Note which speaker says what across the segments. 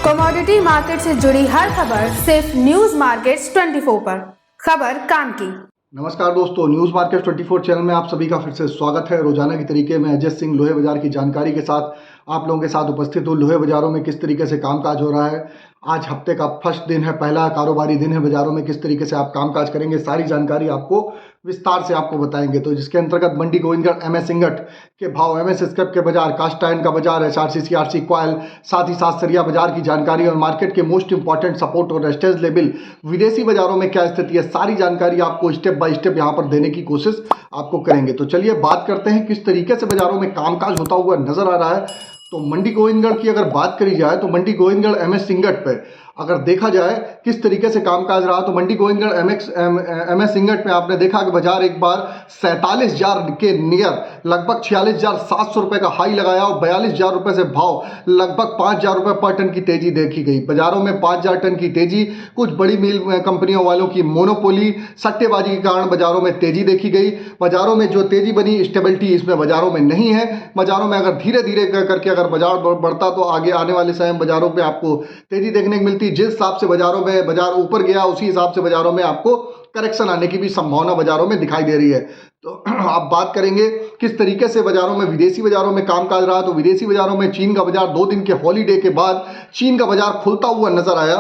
Speaker 1: Commodity market से जुड़ी हर खबर सिर्फ न्यूज मार्केट्स 24 पर। खबर काम की।
Speaker 2: नमस्कार दोस्तों, न्यूज मार्केट 24 चैनल में आप सभी का फिर से स्वागत है। रोजाना की तरीके में अजय सिंह लोहे बाजार की जानकारी के साथ आप लोगों के साथ उपस्थित हूँ। लोहे बाजारों में किस तरीके से कामकाज हो रहा है, आज हफ्ते का फर्स्ट दिन है, पहला कारोबारी दिन है। बाजारों में किस तरीके से आप कामकाज करेंगे, सारी जानकारी आपको विस्तार से आपको बताएंगे। तो जिसके अंतर्गत मंडी गोविंदगढ़ एमएस इंगट के भाव, एमएस स्क्रैप के बाजार, कास्ट आयरन का बाजार, एचआरसी सीआरसी कॉयल, साथ ही साथ सरिया बाजार की जानकारी और मार्केट के मोस्ट इंपॉर्टेंट सपोर्ट और रेजिस्टेंस लेवल, विदेशी बाजारों में क्या स्थिति है, सारी जानकारी आपको स्टेप बाय स्टेप यहाँ पर देने की कोशिश आपको करेंगे। तो चलिए बात करते हैं किस तरीके से बाजारों में कामकाज होता हुआ नजर आ रहा है। तो मंडी गोविंदगढ़ की अगर बात करी जाए तो मंडी गोविंदगढ़ एमएस इंगट पे अगर देखा जाए किस तरीके से कामकाज रहा, तो मंडी गोविंदगढ़ एमएस इंगट में आपने देखा कि बाजार एक बार 47,000 के नियर लगभग 46,700 रुपए का हाई लगाया और 42,000 रुपए से भाव लगभग 5,000 रुपए पर टन की तेजी देखी गई। बाजारों में 5,000 टन की तेजी, कुछ बड़ी मिल कंपनियों वालों की मोनोपोली सट्टेबाजी के कारण बाजारों में तेजी देखी गई। बाजारों में जो तेजी बनी, स्टेबिलिटी इसमें बाजारों में नहीं है। बाजारों में अगर धीरे धीरे करके अगर बाजार बढ़ता तो आगे आने वाले समय बाजारों में आपको तेजी देखने को मिलती। जिस हिसाब से बाजारों में बाजार ऊपर गया, उसी हिसाब से बाजारों में आपको करेक्शन आने की भी संभावना बाजारों में दिखाई दे रही है। तो आप बात करेंगे किस तरीके से बाजारों में विदेशी बाजारों में कामकाज रहा, तो विदेशी बाजारों में चीन का बाजार 2 दिन के हॉलीडे के बाद चीन का बाजार खुलता हुआ नजर आया,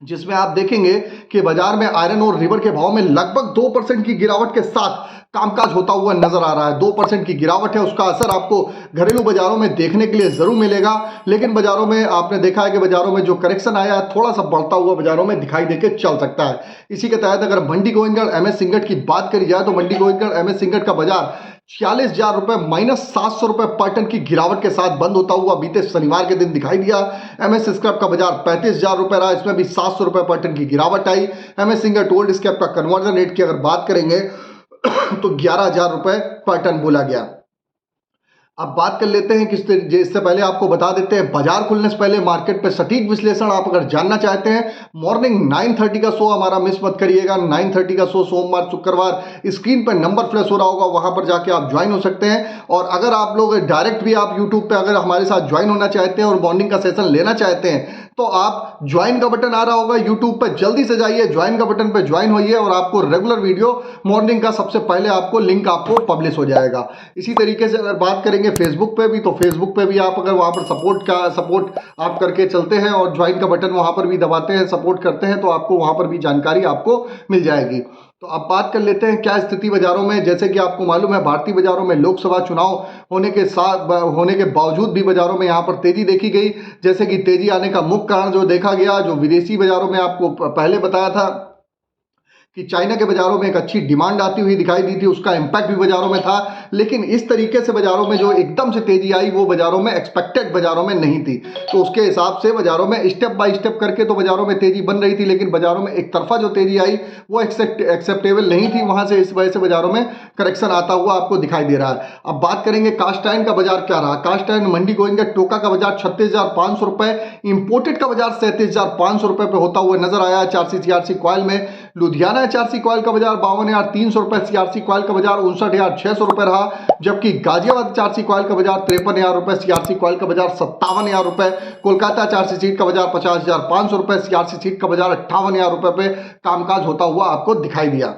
Speaker 2: जिसमें आप देखेंगे कि बाजार में आयरन और रिवर के भाव में लगभग 2% की गिरावट के साथ कामकाज होता हुआ नजर आ रहा है। 2% की गिरावट है, उसका असर आपको घरेलू बाजारों में देखने के लिए जरूर मिलेगा। लेकिन बाजारों में आपने देखा है कि बाजारों में जो करेक्शन आया है थोड़ा सा बढ़ता हुआ बाजारों में दिखाई देके चल सकता है। इसी के तहत अगर मंडी गोविंदगढ़ एमएस इंगट की बात करी जाए तो मंडी गोविंदगढ़ एमएस इंगट का बाजार 46,000 रुपए -700 रुपए पर टन की गिरावट के साथ बंद होता हुआ बीते शनिवार के दिन दिखाई दिया। एमएस स्क्रैप का बाजार 35,000 रुपए रहा, इसमें भी 700 रुपए पर टन की गिरावट आई। एमएस इंगट ओल्ड स्क्रैप का कन्वर्जन रेट की अगर बात करेंगे तो 11,000 रुपए पर टन बोला गया। अब बात कर लेते हैं इससे पहले आपको बता देते हैं बाजार खुलने से पहले मार्केट पे सटीक विश्लेषण आप अगर जानना चाहते हैं, मॉर्निंग 9:30 का शो हमारा मिस मत करिएगा। 9:30 का शो सोमवार शुक्रवार स्क्रीन पे नंबर फ्लैश हो रहा होगा, वहां पर जाके आप ज्वाइन हो सकते हैं। और अगर आप लोग डायरेक्ट भी आप यूट्यूब पे अगर हमारे साथ ज्वाइन होना चाहते हैं और मॉर्निंग का सेशन लेना चाहते हैं तो आप ज्वाइन का बटन आ रहा होगा यूट्यूब पे, जल्दी से जाइए ज्वाइन का बटन पे ज्वाइन होइए और आपको रेगुलर वीडियो मॉर्निंग का सबसे पहले आपको लिंक आपको पब्लिश हो जाएगा। इसी तरीके से अगर बात करेंगे फेसबुक पे भी, तो फेसबुक पे भी आप अगर वहां पर सपोर्ट आप करके चलते हैं और ज्वाइन का बटन वहां पर भी दबाते हैं, सपोर्ट करते हैं, तो आपको वहां पर भी जानकारी आपको मिल जाएगी। तो अब बात कर लेते हैं क्या स्थिति बाजारों में। जैसे कि आपको मालूम है भारतीय बाजारों में लोकसभा चुनाव होने के बावजूद भी बाजारों में यहां पर तेजी देखी गई। जैसे कि तेजी आने का मुख्य कारण जो देखा गया, जो विदेशी बाजारों में आपको पहले बताया था कि चाइना के बाजारों में एक अच्छी डिमांड आती हुई दिखाई दी थी, उसका इंपैक्ट भी बाजारों में था। लेकिन इस तरीके से बाजारों में जो एकदम से तेजी आई वो बाजारों में एक्सपेक्टेड बाजारों में नहीं थी। तो उसके हिसाब से बाजारों में स्टेप बाय स्टेप करके तो बाजारों में तेजी बन रही थी, लेकिन बाजारों में एक तरफा जो तेजी आई वो एक्सेप्टेबल नहीं थी। वहां से इस वजह से बाजारों में करेक्शन आता हुआ आपको दिखाई दे रहा है। अब बात करेंगे कास्ट आयरन का बाजार क्या रहा। कास्ट आयरन मंडी गोविंदगढ़ टोका का बाजार 36,500 रुपए, इंपोर्टेड का बाजार 37,500 रुपए पे होता हुआ नजर आया। एचआरसी सीआरसी कॉयल में लुधियाना एचआरसी कॉयल का बाजार 52,300 रुपए, सीआरसी कॉयल का बाजार 59,600 रुपए रहा। जबकि गाजियाबाद एचआरसी कॉयल का बाजार 53,000 रुपए, सीआरसी कॉयल का बाजार 57,000 रुपए, कोलकाता एचआरसी सीट का बाजार 50,500 रुपए, सीआरसी सीट का बाजार 58,000 रुपए पे कामकाज होता हुआ आपको दिखाई दिया।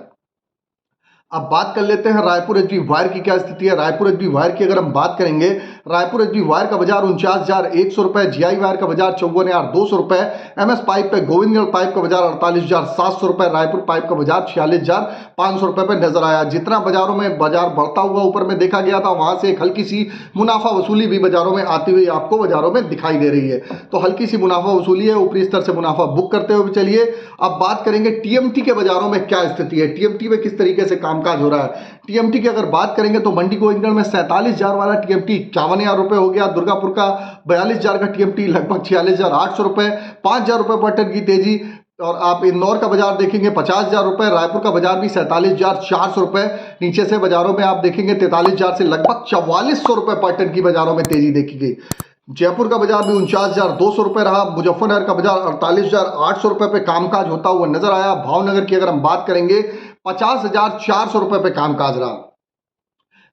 Speaker 2: अब बात कर लेते हैं रायपुर एचबी वायर की क्या स्थिति है। रायपुर एचबी वायर की अगर हम बात करेंगे, रायपुर एचबी वायर का बाजार 49,100 रुपए, जीआई वायर का बाजार 54,200 रुपए, एमएस पाइप पे गोविंदगढ़ पाइप का बाजार 48,700 रुपए, रायपुर पाइप का बाजार 46,500 रुपए पे नजर आया। जितना बाजारों में बाजार बढ़ता हुआ ऊपर में देखा गया था, वहां से एक हल्की सी मुनाफा वसूली भी बाजारों में आती हुई आपको बाजारों में दिखाई दे रही है। तो हल्की सी मुनाफा वसूली है, ऊपरी स्तर से मुनाफा बुक करते हुए चलिए। अब बात करेंगे टीएमटी के बाजारों में क्या स्थिति है, टीएमटी में किस तरीके से कामकाज हो रहा है। टीएमटी की अगर बात करेंगे तो मंडी गोविंदगढ़ में 47,000 वाला टीएमटी 51,000 रुपए हो गया। दुर्गापुर का 42,000 का टीएमटी लगभग 46,800 रुपए, 5,000 रुपए पर टन की तेजी। और आप इंदौर का बाजार देखेंगे 50,000 रुपए, रायपुर का बाजार भी 47,400 रुपए, नीचे से बाजारों में आप देखेंगे 43,000 से लगभग 4400 रुपए पर टन की बाजारों में तेजी देखी गई। जयपुर का बाजार भी 49,200 रुपए रहा। मुजफ्फरनगर का बाजार 48,800 रुपए पे कामकाज होता हुआ नजर आया। भावनगर की अगर हम बात करेंगे 50,400 रुपए पे कामकाज रहा।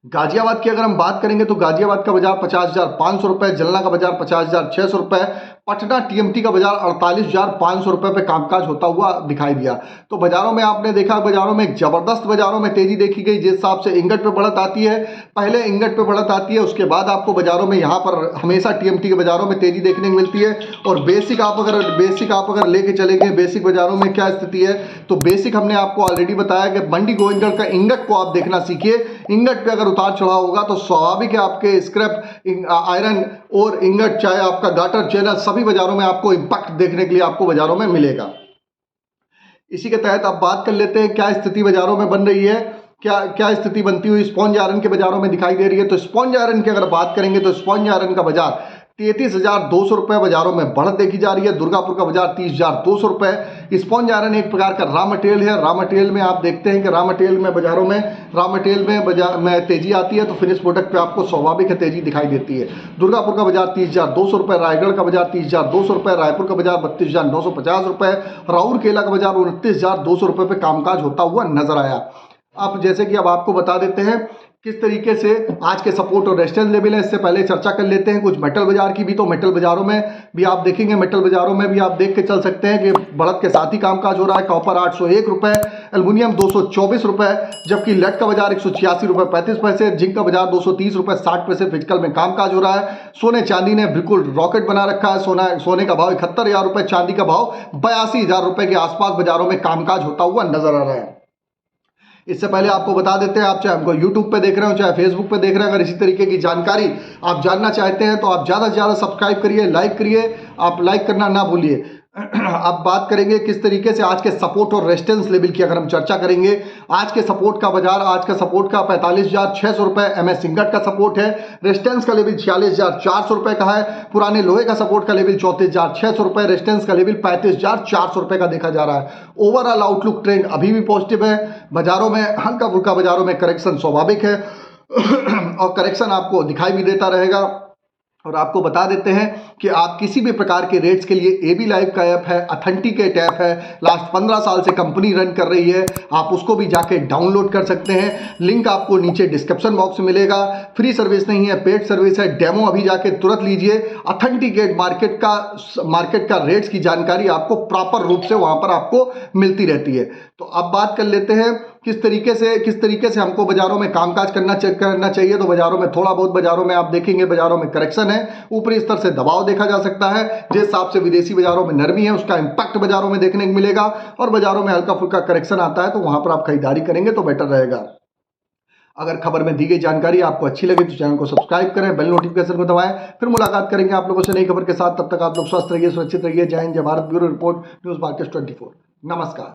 Speaker 2: गाजियाबाद की अगर हम बात करेंगे तो गाजियाबाद का बाजार 50,500 रुपए, जलना का बाजार 50,600 रुपए, पटना टीएमटी का बाजार 48,500 रुपए पे कामकाज होता हुआ दिखाई दिया। तो बाजारों में आपने देखा, बाजारों में एक जबरदस्त बाजारों में तेजी देखी गई। जिस हिसाब से इंगट पे बढ़त आती है, पहले इंगट पे बढ़त आती है, उसके बाद आपको बाजारों में यहाँ पर हमेशा टीएमटी के बाजारों में तेजी देखने को मिलती है। और बेसिक आप अगर लेके चलेंगे, बेसिक बाजारों में क्या स्थिति है, तो बेसिक हमने आपको ऑलरेडी बताया कि मंडी गोइंगर का इंगट को आप देखना सीखिए। इंगट पे अगर उतार चढ़ाव होगा तो स्वाभाविक है आपके स्क्रैप आयरन और इंगट, चाहे आपका गाटर चैनल, सभी बाजारों में आपको इंपैक्ट देखने के लिए आपको बाजारों में मिलेगा। इसी के तहत अब बात कर लेते हैं क्या स्थिति बाजारों में बन रही है, क्या स्थिति बनती हुई स्पॉन्ज आयरन के बाजारों में दिखाई दे रही है। तो स्पॉन्ज आयरन की अगर बात करेंगे तो स्पॉन्ज आयरन का बाजार 33,200 रुपए बाजारों में बढ़त देखी जा रही है। दुर्गापुर का बाजार 30,200 रुपए। स्पॉन्ज आयरन एक प्रकार का रॉ मटेरियल है। रॉ मटेरियल में आप देखते हैं कि रॉ मटेरियल में बाजारों में बाजार में तेजी आती है तो फिनिश प्रोडक्ट पे आपको स्वाभाविक है तेजी दिखाई देती है। दुर्गापुर का बाजार 30,200 रुपए, रायगढ़ का बाजार 30,200 रुपए, रायपुर का बाजार 32,950 रुपए, राउरकेला का बाजार 29,200 रुपए पे कामकाज होता हुआ नजर आया। अब जैसे कि अब आपको बता देते हैं किस तरीके से आज के सपोर्ट और रेजिस्टेंस लेवल है, इससे पहले चर्चा कर लेते हैं कुछ मेटल बाजार की भी। तो मेटल बाजारों में भी आप देखेंगे, मेटल बाजारों में भी आप देख के चल सकते हैं कि बढ़त के साथ ही कामकाज हो रहा है। कॉपर 801 रुपए, एल्युमिनियम 224 रुपए, जबकि लेड का बाजार 186 रुपए 35 पैसे, जिंक का बाजार 230 रुपए 60 पैसे फिजिकल में कामकाज हो रहा है। सोने चांदी ने बिल्कुल रॉकेट बना रखा है। सोने का भाव 71,000 रुपए, चांदी का भाव 82,000 रुपए के आसपास बाजारों में कामकाज होता हुआ नजर आ रहा है। इससे पहले आपको बता देते हैं, आप चाहे हमको यूट्यूब पे देख रहे हो चाहे फेसबुक पे देख रहे हैं, अगर इसी तरीके की जानकारी आप जानना चाहते हैं तो आप ज़्यादा से ज़्यादा सब्सक्राइब करिए, लाइक करिए, आप लाइक करना ना भूलिए। अब बात करेंगे किस तरीके से आज के सपोर्ट और रेजिस्टेंस लेवल की अगर हम चर्चा करेंगे। आज के सपोर्ट का बाजार, आज का सपोर्ट का 45,600 रुपए एमएस सिंगट का सपोर्ट है। रेजिस्टेंस का लेवल 46,400 रुपए का है। पुराने लोहे का सपोर्ट का लेवल 34,600 रुपए, रेजिस्टेंस का लेवल 35,400 रुपए का देखा जा रहा है। ओवरऑल आउटलुक ट्रेंड अभी भी पॉजिटिव है। बाजारों में हल्का फुल्का बाजारों में करेक्शन स्वाभाविक है और करेक्शन आपको दिखाई भी देता रहेगा। और आपको बता देते हैं कि आप किसी भी प्रकार के रेट्स के लिए एबी लाइव का ऐप है, ऑथेंटिकेट ऐप है, लास्ट 15 साल से कंपनी रन कर रही है, आप उसको भी जाके डाउनलोड कर सकते हैं। लिंक आपको नीचे डिस्क्रिप्शन बॉक्स में मिलेगा। फ्री सर्विस नहीं है, पेड सर्विस है। डेमो अभी जाके तुरंत लीजिए। ऑथेंटिकेट मार्केट का रेट्स की जानकारी आपको प्रॉपर रूप से वहां पर आपको मिलती रहती है। तो अब बात कर लेते हैं किस तरीके से हमको बाजारों में कामकाज करना चाहिए। तो बाजारों में थोड़ा बहुत, बाजारों में आप देखेंगे बाजारों में करेक्शन है, ऊपरी स्तर से दबाव देखा जा सकता है। जिस हिसाब से विदेशी बाजारों में नरमी है उसका इंपैक्ट बाजारों में देखने को मिलेगा। और बाजारों में हल्का फुल्का करेक्शन आता है तो वहां पर आप खरीदारी करेंगे तो बेटर रहेगा। अगर खबर में दी गई जानकारी आपको अच्छी लगी तो चैनल को सब्सक्राइब करें, बेल नोटिफिकेशन को दबाएं। फिर मुलाकात करेंगे आप लोगों से नई खबर के साथ। तब तक आप लोग स्वस्थ रहिए, सुरक्षित रहिए। जय हिंद, जय Bharat. Bureau report, news market 24। नमस्कार।